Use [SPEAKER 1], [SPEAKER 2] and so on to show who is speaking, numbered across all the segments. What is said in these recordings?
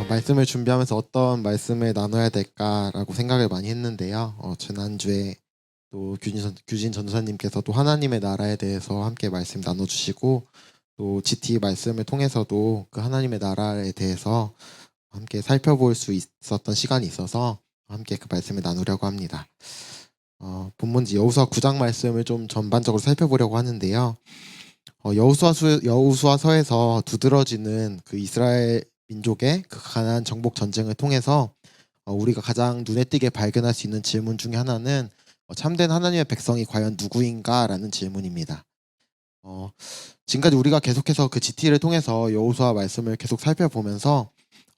[SPEAKER 1] 말씀을 준비하면서 어떤 말씀을 나눠야 될까라고 생각을 많이 했는데요. 지난주에 또 규진 전도사님께서 또 하나님의 나라에 대해서 함께 말씀 나눠주시고, 또 GT 말씀을 통해서도 그 하나님의 나라에 대해서 함께 살펴볼 수 있었던 시간이 있어서 함께 그 말씀을 나누려고 합니다. 본문지 여호수아 9장 말씀을 좀 전반적으로 살펴보려고 하는데요. 여호수아서에서 두드러지는 그 이스라엘 민족의 그 가나안 정복 전쟁을 통해서 우리가 가장 눈에 띄게 발견할 수 있는 질문 중에 하나는 참된 하나님의 백성이 과연 누구인가라는 질문입니다. 지금까지 우리가 계속해서 그 GT를 통해서 여호수아 말씀을 계속 살펴보면서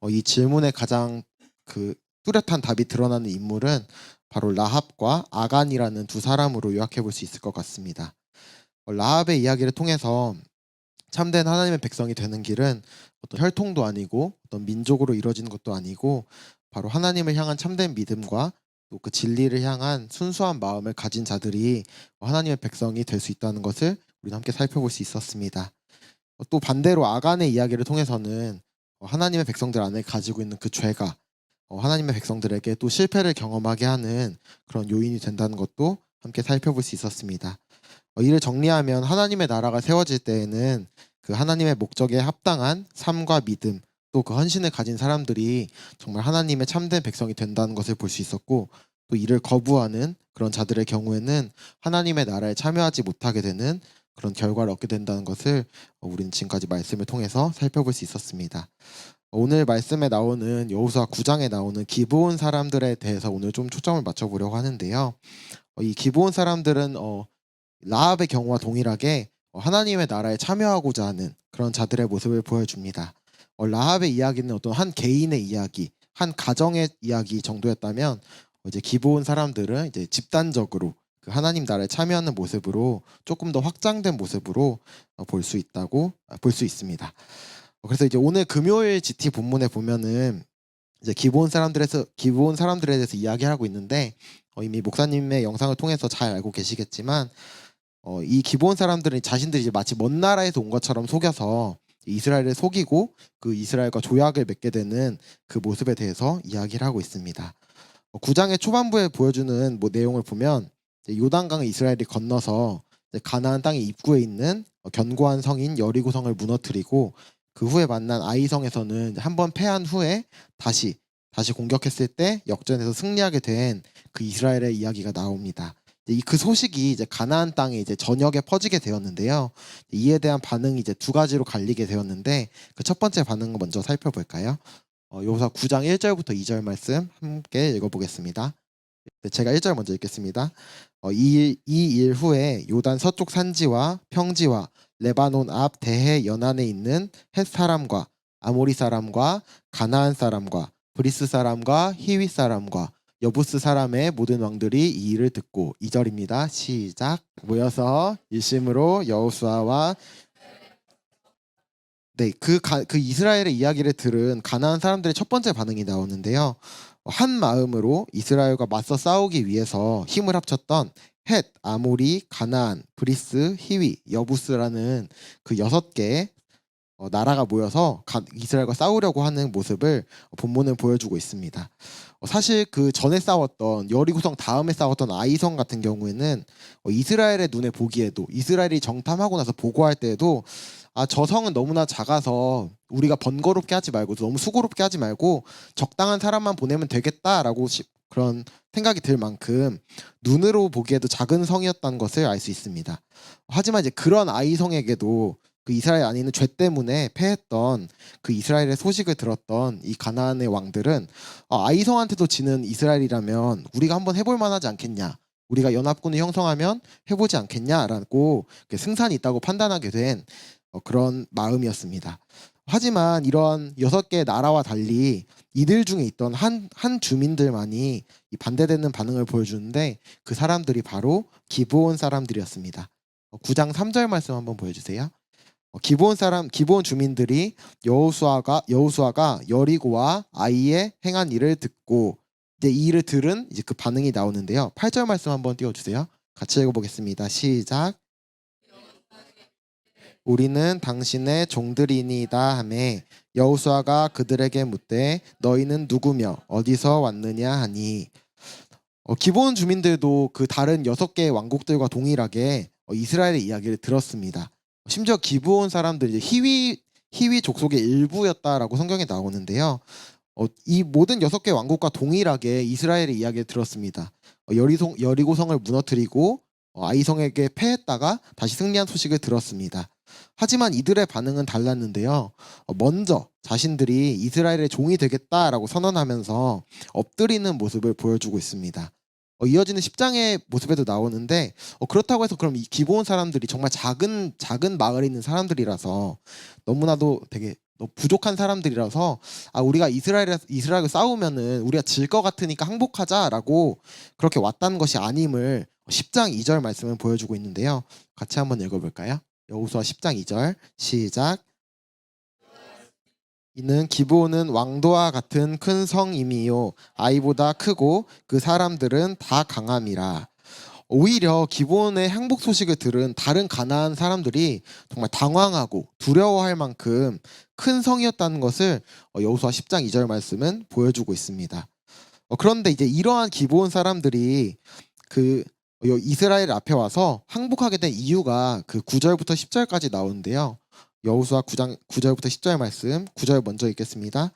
[SPEAKER 1] 이 질문에 가장 그 뚜렷한 답이 드러나는 인물은 바로 라합과 아간이라는 두 사람으로 요약해 볼 수 있을 것 같습니다. 라합의 이야기를 통해서 참된 하나님의 백성이 되는 길은 어떤 혈통도 아니고 어떤 민족으로 이루어지는 것도 아니고 바로 하나님을 향한 참된 믿음과 또 그 진리를 향한 순수한 마음을 가진 자들이 하나님의 백성이 될 수 있다는 것을 우리는 함께 살펴볼 수 있었습니다. 또 반대로 아간의 이야기를 통해서는 하나님의 백성들 안에 가지고 있는 그 죄가 하나님의 백성들에게 또 실패를 경험하게 하는 그런 요인이 된다는 것도 함께 살펴볼 수 있었습니다. 이를 정리하면 하나님의 나라가 세워질 때에는 그 하나님의 목적에 합당한 삶과 믿음, 또 그 헌신을 가진 사람들이 정말 하나님의 참된 백성이 된다는 것을 볼 수 있었고, 또 이를 거부하는 그런 자들의 경우에는 하나님의 나라에 참여하지 못하게 되는 그런 결과를 얻게 된다는 것을 우리는 지금까지 말씀을 통해서 살펴볼 수 있었습니다. 오늘 말씀에 나오는 여호수아 9장에 나오는 기브온 사람들에 대해서 오늘 좀 초점을 맞춰보려고 하는데요. 이 기브온 사람들은 라합의 경우와 동일하게 하나님의 나라에 참여하고자 하는 그런 자들의 모습을 보여줍니다. 라합의 이야기는 어떤 한 개인의 이야기, 한 가정의 이야기 정도였다면 이제 기브온 사람들은 이제 집단적으로 그 하나님 나라에 참여하는 모습으로 조금 더 확장된 모습으로 볼 수 있다고 볼 수 있습니다. 그래서 이제 오늘 금요일 GT 본문에 보면은 이제 기브온 사람들에 대해서 이야기하고 있는데 이미 목사님의 영상을 통해서 잘 알고 계시겠지만 이 기브온 사람들은 자신들이 이제 마치 먼 나라에서 온 것처럼 속여서 이스라엘을 속이고 그 이스라엘과 조약을 맺게 되는 그 모습에 대해서 이야기를 하고 있습니다. 9장의 초반부에 보여주는 내용을 보면 요단강을 이스라엘이 건너서 가나안 땅의 입구에 있는 견고한 성인 여리고성을 무너뜨리고 그 후에 만난 아이성에서는 한번 패한 후에 다시 공격했을 때 역전해서 승리하게 된 그 이스라엘의 이야기가 나옵니다. 그 소식이 이제 가나안 땅에 이제 전역에 퍼지게 되었는데요. 이에 대한 반응이 이제 두 가지로 갈리게 되었는데 그 첫 번째 반응을 먼저 살펴볼까요? 여호수아 9장 1절부터 2절 말씀 함께 읽어보겠습니다. 제가 1절 먼저 읽겠습니다. 이 일 후에 요단 서쪽 산지와 평지와 레바논 앞 대해 연안에 있는 헷 사람과 아모리 사람과 가나안 사람과 브리스 사람과 히윗 사람과 여부스 사람의 모든 왕들이 이 일을 듣고 2절입니다. 시작. 모여서 일심으로 여호수아와 그 이스라엘의 이야기를 들은 가나안 사람들의 첫 번째 반응이 나오는데요. 한 마음으로 이스라엘과 맞서 싸우기 위해서 힘을 합쳤던 헷, 아모리, 가나안, 브리스, 히위, 여부스라는 그 6개의 나라가 모여서 이스라엘과 싸우려고 하는 모습을 본문은 보여주고 있습니다. 사실 그 전에 싸웠던 여리고성 다음에 싸웠던 아이성 같은 경우에는 이스라엘의 눈에 보기에도 이스라엘이 정탐하고 나서 보고할 때에도 저 성은 너무나 작아서 우리가 번거롭게 하지 말고 너무 수고롭게 하지 말고 적당한 사람만 보내면 되겠다라고 그런 생각이 들 만큼 눈으로 보기에도 작은 성이었다는 것을 알 수 있습니다. 하지만 이제 그런 아이성에게도 그 이스라엘 안에 있는 죄 때문에 패했던 그 이스라엘의 소식을 들었던 이 가나안의 왕들은 아이성한테도 지는 이스라엘이라면 우리가 한번 해볼 만하지 않겠냐, 우리가 연합군을 형성하면 해보지 않겠냐라고 승산이 있다고 판단하게 된 그런 마음이었습니다. 하지만 이런 6개의 나라와 달리 이들 중에 있던 한 주민들만이 이 반대되는 반응을 보여주는데 그 사람들이 바로 기브온 사람들이었습니다. 9장 3절 말씀 한번 보여주세요. 기브온 주민들이 여호수아가 여리고와 아이에 행한 일을 듣고 이제 이 일을 들은 이제 그 반응이 나오는데요. 8절 말씀 한번 띄워주세요. 같이 읽어보겠습니다. 시작. 우리는 당신의 종들이니이다 하매 여호수아가 그들에게 묻되 너희는 누구며 어디서 왔느냐 하니 기본 주민들도 그 다른 6개의 왕국들과 동일하게 이스라엘의 이야기를 들었습니다. 심지어 기브온 사람들 이제 히위 족속의 일부였다라고 성경에 나오는데요. 이 모든 6개 왕국과 동일하게 이스라엘의 이야기를 들었습니다. 여리고성을 무너뜨리고 아이성에게 패했다가 다시 승리한 소식을 들었습니다. 하지만 이들의 반응은 달랐는데요. 먼저 자신들이 이스라엘의 종이 되겠다라고 선언하면서 엎드리는 모습을 보여주고 있습니다. 이어지는 10장의 모습에도 나오는데 그렇다고 해서 그럼 이 기브온 사람들이 정말 작은 마을에 있는 사람들이라서 너무나도 되게 부족한 사람들이라서 우리가 이스라엘과 싸우면은 우리가 질 것 같으니까 항복하자라고 그렇게 왔다는 것이 아님을 10장 2절 말씀을 보여주고 있는데요. 같이 한번 읽어볼까요? 여호수아 10장 2절 시작. 이는 기브온은 왕도와 같은 큰 성임이요 아이보다 크고 그 사람들은 다 강함이라. 오히려 기브온의 항복 소식을 들은 다른 가나안 사람들이 정말 당황하고 두려워할 만큼 큰 성이었다는 것을 여호수아 10장 2절 말씀은 보여주고 있습니다. 그런데 이제 이러한 기브온 사람들이 그 이스라엘 앞에 와서 항복하게 된 이유가 그 9절부터 10절까지 나오는데요. 여호수아 9장 9절부터 10절 말씀 9절 먼저 읽겠습니다.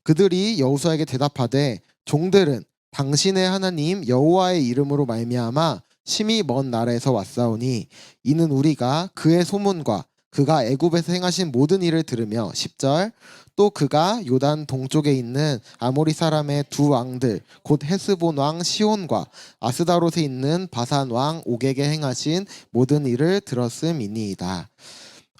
[SPEAKER 1] 그들이 여호수아에게 대답하되 종들은 당신의 하나님 여호와의 이름으로 말미암아 심히 먼 나라에서 왔사오니 이는 우리가 그의 소문과 그가 애굽에서 행하신 모든 일을 들으며 10절 또 그가 요단 동쪽에 있는 아모리 사람의 두 왕들 곧 헤스본 왕 시온과 아스다롯에 있는 바산 왕 옥에게 행하신 모든 일을 들었음이니이다.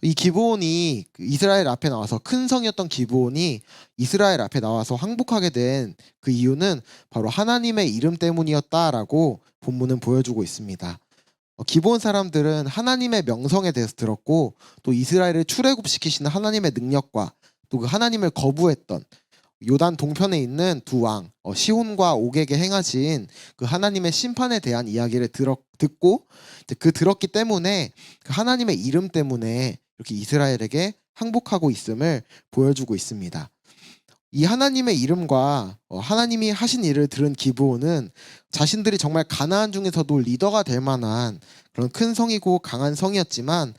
[SPEAKER 1] 이 기브온이 이스라엘 앞에 나와서 큰 성이었던 기브온이 이스라엘 앞에 나와서 항복하게 된 그 이유는 바로 하나님의 이름 때문이었다라고 본문은 보여주고 있습니다. 기브온 사람들은 하나님의 명성에 대해서 들었고 또 이스라엘을 출애굽시키시는 하나님의 능력과 또 그 하나님을 거부했던 요단 동편에 있는 두 왕 시온과 옥에게 행하신 그 하나님의 심판에 대한 이야기를 듣고 그 들었기 때문에 그 하나님의 이름 때문에 이렇게 이스라엘에게 항복하고 있음을 보여주고 있습니다. 이 하나님의 이름과 하나님이 하신 일을 들은 기브온은 자신들이 정말 가나안 중에서도 리더가 될 만한 그런 큰 성이고 강한 성이었지만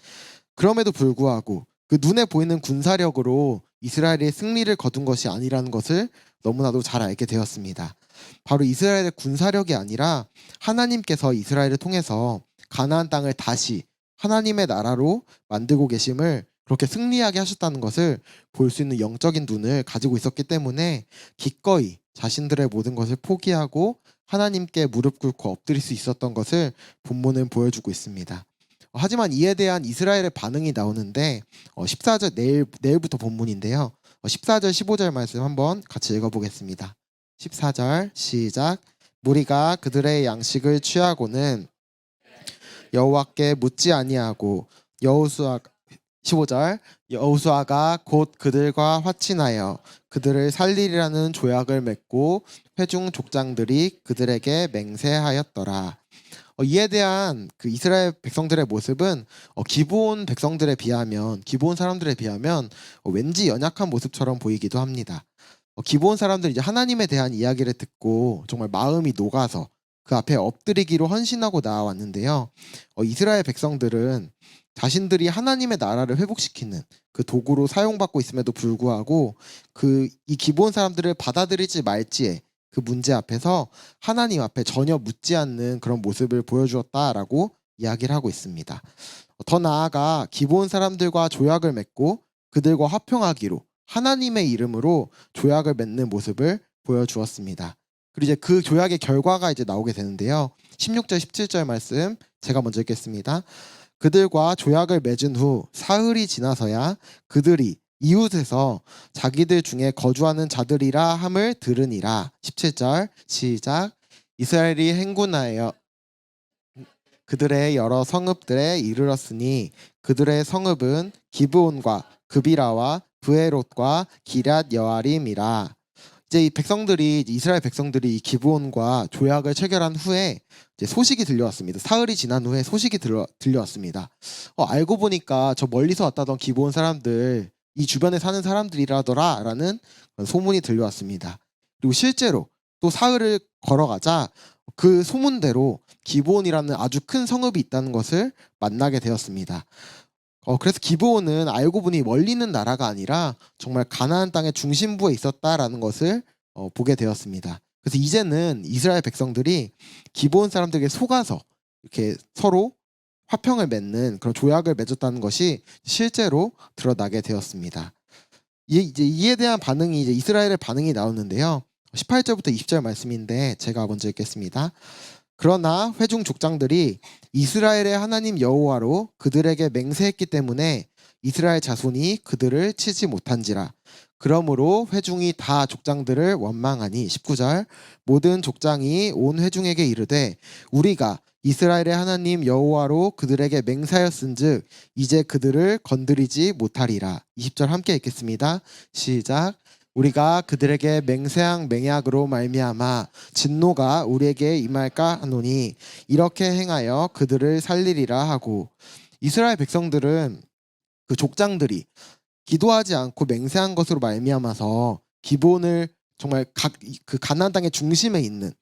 [SPEAKER 1] 그럼에도 불구하고 그 눈에 보이는 군사력으로 이스라엘의 승리를 거둔 것이 아니라는 것을 너무나도 잘 알게 되었습니다. 바로 이스라엘의 군사력이 아니라 하나님께서 이스라엘을 통해서 가나안 땅을 다시 하나님의 나라로 만들고 계심을 그렇게 승리하게 하셨다는 것을 볼 수 있는 영적인 눈을 가지고 있었기 때문에 기꺼이 자신들의 모든 것을 포기하고 하나님께 무릎 꿇고 엎드릴 수 있었던 것을 본문은 보여주고 있습니다. 하지만 이에 대한 이스라엘의 반응이 나오는데 14절 내일부터 본문인데요. 14절 15절 말씀 한번 같이 읽어보겠습니다. 14절 시작. 무리가 그들의 양식을 취하고는 여호와께 묻지 아니하고 15절 여호수아가 곧 그들과 화친하여 그들을 살리리라는 조약을 맺고 회중 족장들이 그들에게 맹세하였더라. 이에 대한 그 이스라엘 백성들의 모습은 기브온 사람들에 비하면 왠지 연약한 모습처럼 보이기도 합니다. 기브온 사람들이 이제 하나님에 대한 이야기를 듣고 정말 마음이 녹아서 그 앞에 엎드리기로 헌신하고 나왔는데요. 이스라엘 백성들은 자신들이 하나님의 나라를 회복시키는 그 도구로 사용받고 있음에도 불구하고 이 기브온 사람들을 받아들일지 말지의 그 문제 앞에서 하나님 앞에 전혀 묻지 않는 그런 모습을 보여주었다라고 이야기를 하고 있습니다. 더 나아가 기브온 사람들과 조약을 맺고 그들과 화평하기로 하나님의 이름으로 조약을 맺는 모습을 보여주었습니다. 그리고 이제 그 조약의 결과가 이제 나오게 되는데요. 16절 17절 말씀 제가 먼저 읽겠습니다. 그들과 조약을 맺은 후 사흘이 지나서야 그들이 이웃에서 자기들 중에 거주하는 자들이라 함을 들으니라. 17절 시작. 이스라엘이 행군하여 그들의 여러 성읍들에 이르렀으니 그들의 성읍은 기브온과 그비라와 브에롯과 기럇 여아림이라. 이제 이 백성들이 이스라엘 백성들이 이 기브온과 조약을 체결한 후에 이제 소식이 들려왔습니다. 사흘이 지난 후에 소식이 들려왔습니다. 알고 보니까 저 멀리서 왔다던 기브온 사람들 이 주변에 사는 사람들이라더라라는 소문이 들려왔습니다. 그리고 실제로 또 사흘을 걸어가자 그 소문대로 기브온이라는 아주 큰 성읍이 있다는 것을 만나게 되었습니다. 그래서 기브온은 알고 보니 멀리 있는 나라가 아니라 정말 가나안 땅의 중심부에 있었다라는 것을 보게 되었습니다. 그래서 이제는 이스라엘 백성들이 기브온 사람들에게 속아서 이렇게 서로 화평을 맺는 그런 조약을 맺었다는 것이 실제로 드러나게 되었습니다. 이에 대한 반응이 이제 이스라엘의 반응이 나오는데요. 18절부터 20절 말씀인데 제가 먼저 읽겠습니다. 그러나 회중 족장들이 이스라엘의 하나님 여호와로 그들에게 맹세했기 때문에 이스라엘 자손이 그들을 치지 못한지라. 그러므로 회중이 다 족장들을 원망하니 19절 모든 족장이 온 회중에게 이르되 우리가 이스라엘의 하나님 여호와로 그들에게 맹세하였은즉 이제 그들을 건드리지 못하리라. 20절 함께 읽겠습니다. 시작. 우리가 그들에게 맹세한 맹약으로 말미암아 진노가 우리에게 임할까 하노니 이렇게 행하여 그들을 살리리라 하고. 이스라엘 백성들은 그 족장들이 기도하지 않고 맹세한 것으로 말미암아서 기본을 정말 그 가나안 땅의 중심에 있는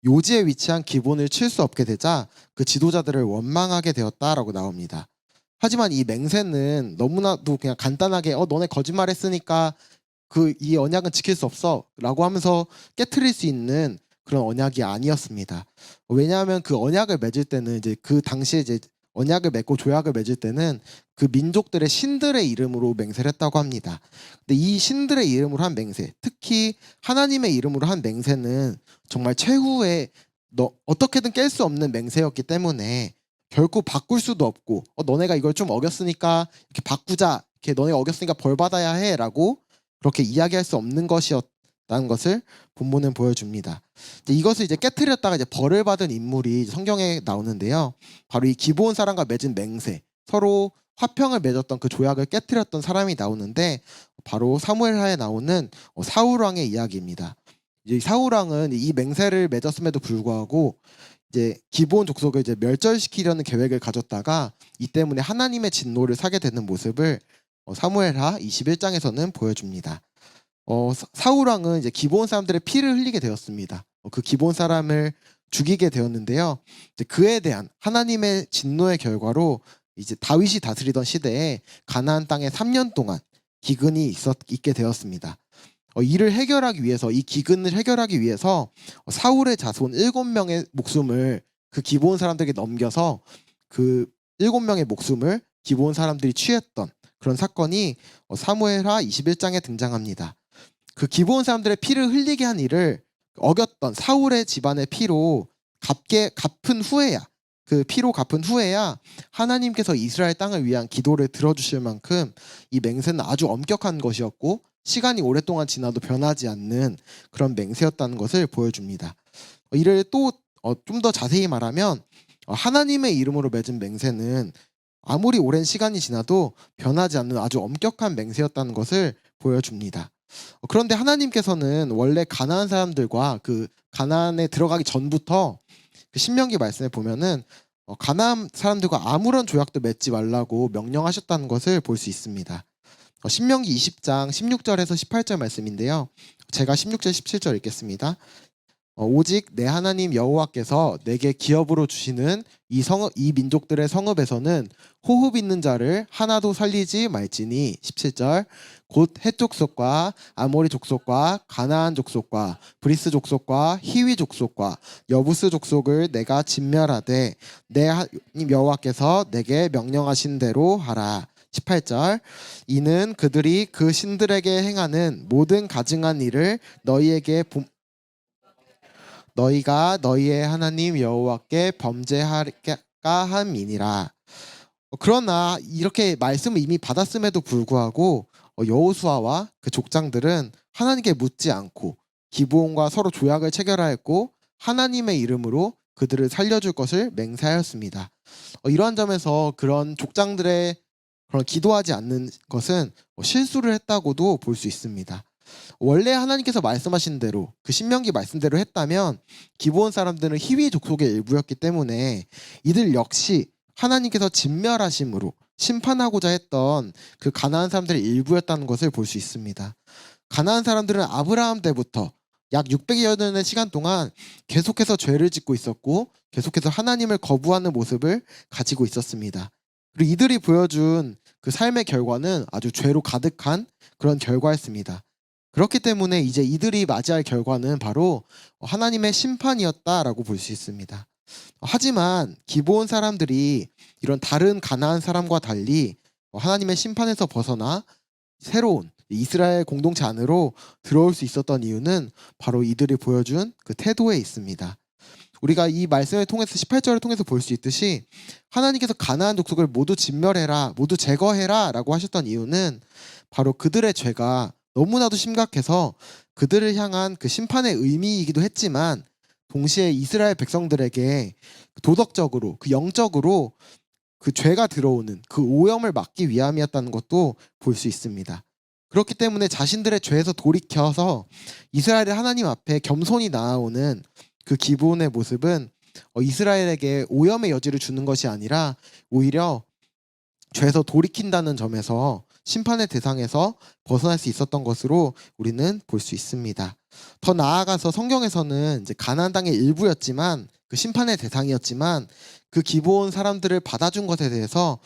[SPEAKER 1] 요지에 위치한 기본을 칠 수 없게 되자 그 지도자들을 원망하게 되었다라고 나옵니다. 하지만 이 맹세는 너무나도 그냥 간단하게 너네 거짓말했으니까 이 언약은 지킬 수 없어 라고 하면서 깨트릴 수 있는 그런 언약이 아니었습니다. 왜냐하면 그 언약을 맺을 때는 이제 그 당시에 이제 언약을 맺고 조약을 맺을 때는 그 민족들의 신들의 이름으로 맹세를 했다고 합니다. 근데 이 신들의 이름으로 한 맹세, 특히 하나님의 이름으로 한 맹세는 정말 최후의 어떻게든 깰 수 없는 맹세였기 때문에 결코 바꿀 수도 없고 너네가 이걸 좀 어겼으니까 이렇게 바꾸자, 이렇게 너네가 어겼으니까 벌 받아야 해라고 그렇게 이야기할 수 없는 것이었다는 것을 본문은 보여줍니다. 이것을 이제 깨트렸다가 이제 벌을 받은 인물이 성경에 나오는데요. 바로 이 기브온 사람과 맺은 맹세, 서로 화평을 맺었던 그 조약을 깨트렸던 사람이 나오는데 바로 사무엘하에 나오는 사울 왕의 이야기입니다. 이제 사울 왕은 이 맹세를 맺었음에도 불구하고 이제 기브온 족속을 이제 멸절시키려는 계획을 가졌다가 이 때문에 하나님의 진노를 사게 되는 모습을 사무엘하 21장에서는 보여줍니다. 사울 왕은 이제 기브온 사람들의 피를 흘리게 되었습니다. 그 기브온 사람을 죽이게 되었는데요. 이제 그에 대한 하나님의 진노의 결과로 이제 다윗이 다스리던 시대에 가나안 땅에 3년 동안 기근이 있게 되었습니다. 이를 해결하기 위해서 이 기근을 해결하기 위해서 사울의 자손 7명의 목숨을 그 기브온 사람들에게 넘겨서 그 7명의 목숨을 기브온 사람들이 취했던 그런 사건이 사무엘하 21장에 등장합니다. 그 기브온 사람들의 피를 흘리게 한 일을 어겼던 사울의 집안의 피로 갚은 후에야 그 피로 갚은 후에야 하나님께서 이스라엘 땅을 위한 기도를 들어주실 만큼 이 맹세는 아주 엄격한 것이었고 시간이 오랫동안 지나도 변하지 않는 그런 맹세였다는 것을 보여줍니다. 이를 또 좀 더 자세히 말하면 하나님의 이름으로 맺은 맹세는 아무리 오랜 시간이 지나도 변하지 않는 아주 엄격한 맹세였다는 것을 보여줍니다. 그런데 하나님께서는 원래 가나안 사람들과 그 가나안에 들어가기 전부터 그 신명기 말씀에 보면은 가나안 사람들과 아무런 조약도 맺지 말라고 명령하셨다는 것을 볼 수 있습니다. 신명기 20장 16절에서 18절 말씀인데요. 제가 16절 17절 읽겠습니다. 오직 내 하나님 여호와께서 내게 기업으로 주시는 이 민족들의 성읍에서는 호흡 있는 자를 하나도 살리지 말지니 17절 곧 헷 족속과 아모리 족속과 가나안 족속과 브리스 족속과 히위 족속과 여부스 족속을 내가 진멸하되 내 하나님 여호와께서 내게 명령하신 대로 하라. 18절 이는 그들이 그 신들에게 행하는 모든 가증한 일을 너희가 너희의 하나님 여호와께 범죄할까 함이니라. 그러나 이렇게 말씀을 이미 받았음에도 불구하고 여호수아와 그 족장들은 하나님께 묻지 않고 기브온과 서로 조약을 체결하였고 하나님의 이름으로 그들을 살려줄 것을 맹세하였습니다. 이러한 점에서 그런 족장들의 그런 기도하지 않는 것은 실수를 했다고도 볼 수 있습니다. 원래 하나님께서 말씀하신 대로 그 신명기 말씀대로 했다면 기브온 사람들은 히위 족속의 일부였기 때문에 이들 역시 하나님께서 진멸하심으로 심판하고자 했던 그 가나안 사람들의 일부였다는 것을 볼 수 있습니다. 가나안 사람들은 아브라함 때부터 약 600여 년의 시간 동안 계속해서 죄를 짓고 있었고 계속해서 하나님을 거부하는 모습을 가지고 있었습니다. 그리고 이들이 보여준 그 삶의 결과는 아주 죄로 가득한 그런 결과였습니다. 그렇기 때문에 이제 이들이 맞이할 결과는 바로 하나님의 심판이었다라고 볼 수 있습니다. 하지만 기브온 사람들이 이런 다른 가나안 사람과 달리 하나님의 심판에서 벗어나 새로운 이스라엘 공동체 안으로 들어올 수 있었던 이유는 바로 이들이 보여준 그 태도에 있습니다. 우리가 이 말씀을 통해서 18절을 통해서 볼 수 있듯이 하나님께서 가나안 족속을 모두 진멸해라, 모두 제거해라 라고 하셨던 이유는 바로 그들의 죄가 너무나도 심각해서 그들을 향한 그 심판의 의미이기도 했지만 동시에 이스라엘 백성들에게 도덕적으로 그 영적으로 그 죄가 들어오는 그 오염을 막기 위함이었다는 것도 볼 수 있습니다. 그렇기 때문에 자신들의 죄에서 돌이켜서 이스라엘의 하나님 앞에 겸손히 나아오는 그 기브온의 모습은 이스라엘에게 오염의 여지를 주는 것이 아니라 오히려 죄에서 돌이킨다는 점에서 심판의 대상에서 벗어날 수 있었던 것으로 우리는 볼 수 있습니다. 더 나아가서 성경에서는 이제 가나안 땅의 일부였지만 그 심판의 대상이었지만 그 기브온 사람들을 받아준 것에 대해서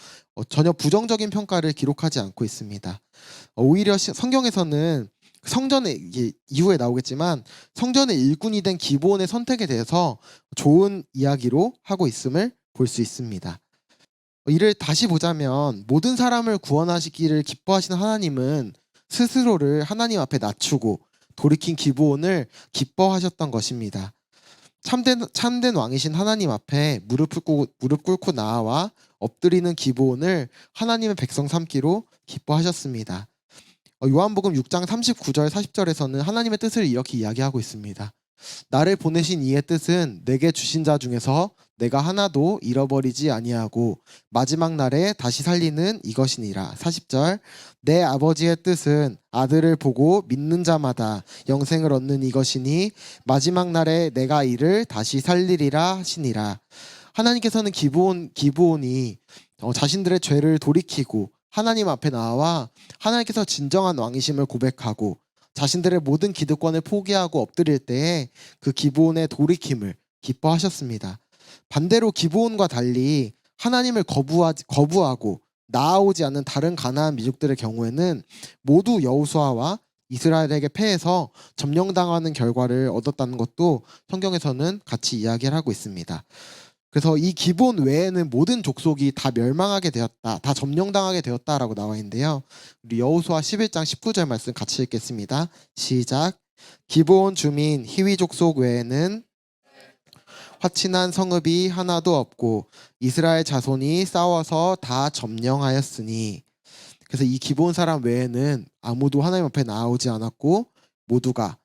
[SPEAKER 1] 전혀 부정적인 평가를 기록하지 않고 있습니다. 오히려 성경에서는 성전의 이후에 나오겠지만 성전의 일꾼이 된 기브온의 선택에 대해서 좋은 이야기로 하고 있음을 볼 수 있습니다. 이를 다시 보자면 모든 사람을 구원하시기를 기뻐하시는 하나님은 스스로를 하나님 앞에 낮추고 돌이킨 기브온을 기뻐하셨던 것입니다. 참된 왕이신 하나님 앞에 무릎 꿇고 나아와 엎드리는 기브온을 하나님의 백성 삼기로 기뻐하셨습니다. 요한복음 6장 39절 40절에서는 하나님의 뜻을 이렇게 이야기하고 있습니다. 나를 보내신 이의 뜻은 내게 주신 자 중에서 내가 하나도 잃어버리지 아니하고 마지막 날에 다시 살리는 이것이니라. 40절 내 아버지의 뜻은 아들을 보고 믿는 자마다 영생을 얻는 이것이니 마지막 날에 내가 이를 다시 살리리라 하시니라. 하나님께서는 기브온이 자신들의 죄를 돌이키고 하나님 앞에 나와 하나님께서 진정한 왕이심을 고백하고 자신들의 모든 기득권을 포기하고 엎드릴 때에 그 기브온의 돌이킴을 기뻐하셨습니다. 반대로 기브온과 달리 하나님을 거부하고 나아오지 않는 다른 가나안 민족들의 경우에는 모두 여호수아와 이스라엘에게 패해서 점령당하는 결과를 얻었다는 것도 성경에서는 같이 이야기를 하고 있습니다. 그래서 이 기브온 외에는 모든 족속이 다 멸망하게 되었다, 다 점령당하게 되었다라고 나와 있는데요. 우리 여호수아 11장 19절 말씀 같이 읽겠습니다. 시작. 기브온 주민 히위 족속 외에는 화친한 성읍이 하나도 없고 이스라엘 자손이 싸워서 다 점령하였으니. 그래서 이 기브온 사람 외에는 아무도 하나님 앞에 나아오지 않았고 모두가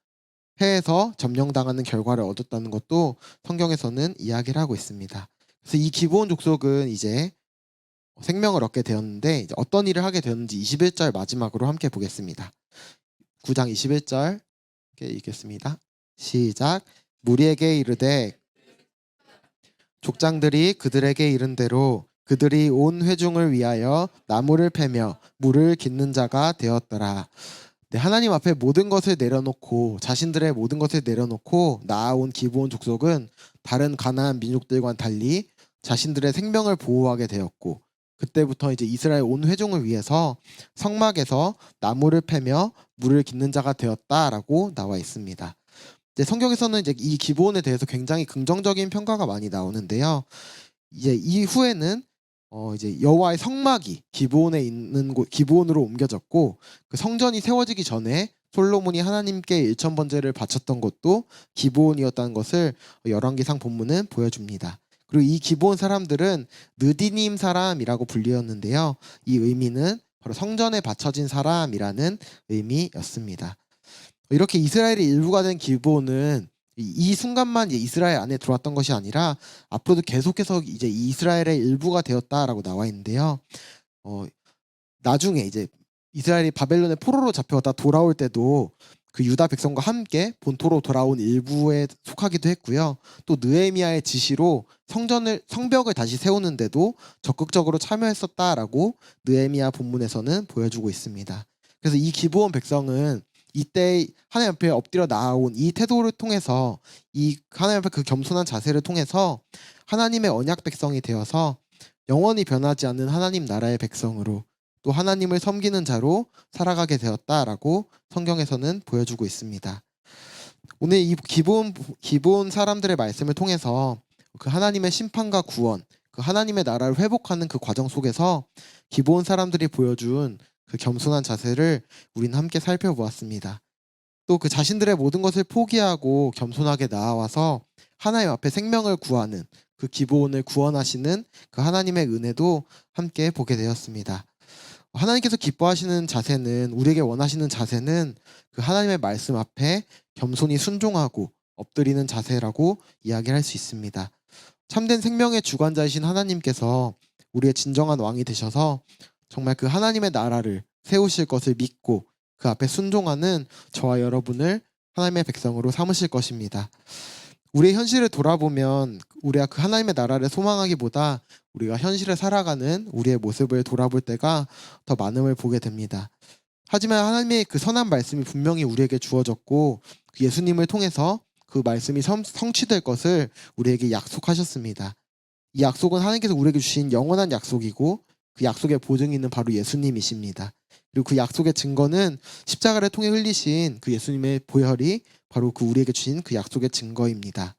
[SPEAKER 1] 패해서 점령당하는 결과를 얻었다는 것도 성경에서는 이야기를 하고 있습니다. 그래서 이 기브온 족속은 이제 생명을 얻게 되었는데 이제 어떤 일을 하게 되었는지 21절 마지막으로 함께 보겠습니다. 9장 21절 읽겠습니다. 시작. 무리에게 이르되 족장들이 그들에게 이른 대로 그들이 온 회중을 위하여 나무를 패며 물을 깃는 자가 되었더라. 네, 하나님 앞에 모든 것을 내려놓고 자신들의 모든 것을 내려놓고 나아온 기브온 족속은 다른 가나안 민족들과는 달리 자신들의 생명을 보호하게 되었고 그때부터 이제 이스라엘 온 회중을 위해서 성막에서 나무를 패며 물을 깃는 자가 되었다라고 나와 있습니다. 이제 성경에서는 이제 이 기브온에 대해서 굉장히 긍정적인 평가가 많이 나오는데요. 이제 이후에는 이제 여호와의 성막이 기브온에 있는 기브온으로 옮겨졌고 그 성전이 세워지기 전에 솔로몬이 하나님께 일천 번제를 바쳤던 것도 기브온이었다는 것을 열왕기상 본문은 보여줍니다. 그리고 이 기브온 사람들은 느디님 사람이라고 불리었는데요. 이 의미는 바로 성전에 바쳐진 사람이라는 의미였습니다. 이렇게 이스라엘의 일부가 된 기브온은 이 순간만 이제 이스라엘 안에 들어왔던 것이 아니라 앞으로도 계속해서 이제 이스라엘의 일부가 되었다라고 나와 있는데요. 나중에 이제 이스라엘이 바벨론의 포로로 잡혀다 돌아올 때도 그 유다 백성과 함께 본토로 돌아온 일부에 속하기도 했고요. 또 느헤미야의 지시로 성벽을 다시 세우는데도 적극적으로 참여했었다라고 느헤미야 본문에서는 보여주고 있습니다. 그래서 이 기브온 백성은 이때 하나님 앞에 엎드려 나아온 이 태도를 통해서, 이 하나님 앞에 그 겸손한 자세를 통해서 하나님의 언약 백성이 되어서 영원히 변하지 않는 하나님 나라의 백성으로, 또 하나님을 섬기는 자로 살아가게 되었다라고 성경에서는 보여주고 있습니다. 오늘 이 기본 사람들의 말씀을 통해서 그 하나님의 심판과 구원, 그 하나님의 나라를 회복하는 그 과정 속에서 기본 사람들이 보여준 그 겸손한 자세를 우리는 함께 살펴보았습니다. 또 그 자신들의 모든 것을 포기하고 겸손하게 나아와서 하나님 앞에 생명을 구하는, 그 기브온을 구원하시는 그 하나님의 은혜도 함께 보게 되었습니다. 하나님께서 기뻐하시는 자세는, 우리에게 원하시는 자세는 그 하나님의 말씀 앞에 겸손히 순종하고 엎드리는 자세라고 이야기할 수 있습니다. 참된 생명의 주관자이신 하나님께서 우리의 진정한 왕이 되셔서 정말 그 하나님의 나라를 세우실 것을 믿고 그 앞에 순종하는 저와 여러분을 하나님의 백성으로 삼으실 것입니다. 우리의 현실을 돌아보면 우리가 그 하나님의 나라를 소망하기보다 우리가 현실을 살아가는 우리의 모습을 돌아볼 때가 더 많음을 보게 됩니다. 하지만 하나님의 그 선한 말씀이 분명히 우리에게 주어졌고 그 예수님을 통해서 그 말씀이 성취될 것을 우리에게 약속하셨습니다. 이 약속은 하나님께서 우리에게 주신 영원한 약속이고 그 약속의 보증이 있는 바로 예수님이십니다. 그리고 그 약속의 증거는 십자가를 통해 흘리신 그 예수님의 보혈이 바로 그 우리에게 주신 그 약속의 증거입니다.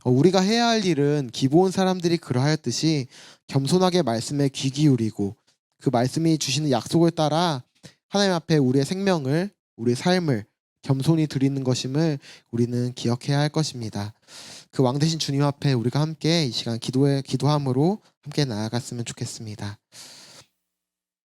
[SPEAKER 1] 우리가 해야 할 일은 기브온 사람들이 그러하였듯이 겸손하게 말씀에 귀 기울이고 그 말씀이 주시는 약속을 따라 하나님 앞에 우리의 생명을, 우리의 삶을 겸손히 드리는 것임을 우리는 기억해야 할 것입니다. 그 왕 되신 주님 앞에 우리가 함께 이 시간 기도함으로 함께 나아갔으면 좋겠습니다.